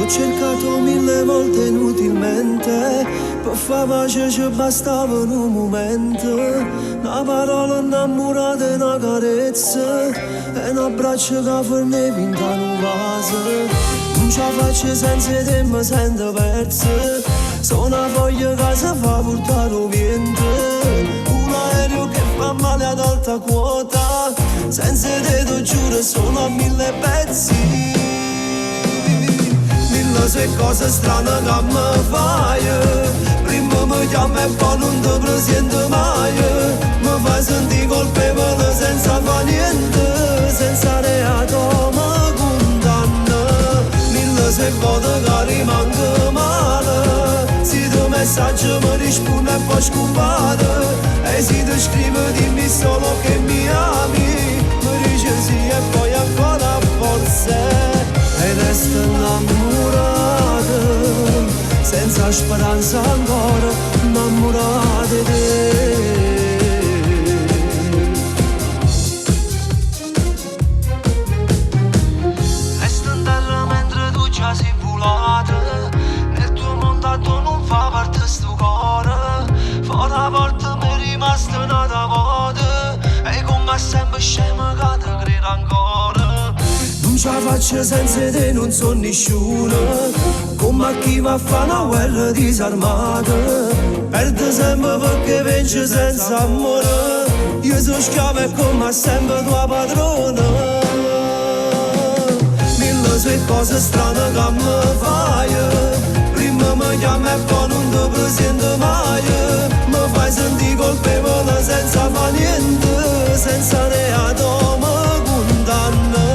cercato mille volte inutilmente, per far pace ci bastava un momento, una parola innamorata e una carezza, e un abbraccio che fornevi in un vaso. Non ce la faccio senza te, mi sento persa, sono una foglia che si fa portare al vento, un aereo che fa male ad alta quota, senza te ti giuro sono a mille pezzi. Se cose strane che mi fai, prima mi chiami e poi non ti presento mai, mi fai sentire colpevole senza fare niente, senza reato mi condanna, mille se voto che rimango male, se tu messaggio mi rispondi e poi scompare, e se ti scrivo dimmi solo che mi ami, mi dici sì e poi ancora forse. E resto innamorata, senza speranza ancora, innamorata di te. Resto in terra mentre tu già sei volata, nel tuo mondo non fa parte sto cuore, fuori la porta mi è rimasta una volta, e come sempre scema che ti credo ancora. Non ce la faccio senza te, non so nessuno, come a chi va a fare una guerra disarmata, perde sempre perché vince senza amore, io sono schiavo e come sempre tua padrona. Mille sue cose strane che mi fai, prima mi chiami e poi non ti presento mai, mi fai sentire colpevole senza fare niente, senza reato mi condanna.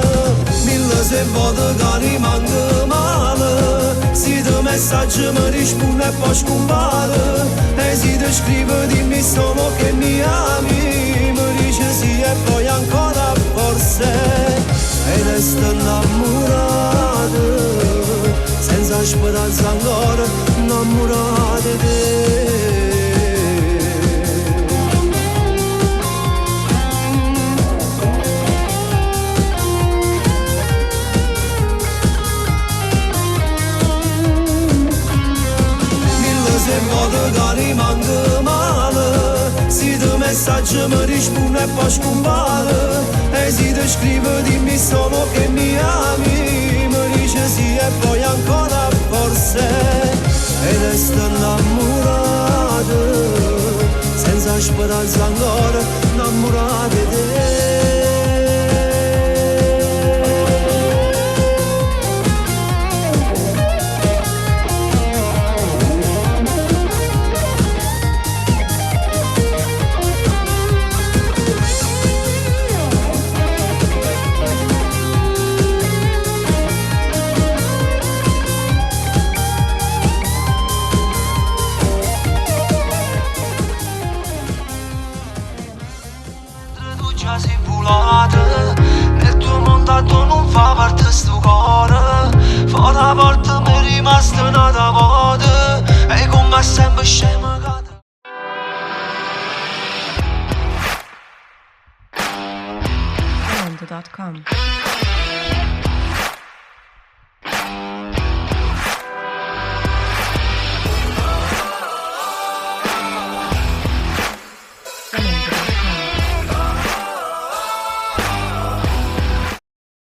Se voto che rimango male, se ti messaggio mi rispondi e poi scompare, e se ti scrivo dimmi solo che mi ami, mi dici sì e poi ancora forse, e resto innamorato, senza speranza ancora, innamorata di te. Se voto che rimango male, se ti messaggio mi rispondi e poi scompare, e se ti scrivo dimmi solo che mi ami, mi dici sì e poi ancora forse, e resto innamorato, senza speranza ancora, innamorata di te. Nel tuo mondo non fa parte sto cuore, fuori la porta mi è rimasta una volta, e come sempre scema cade. Mondo.com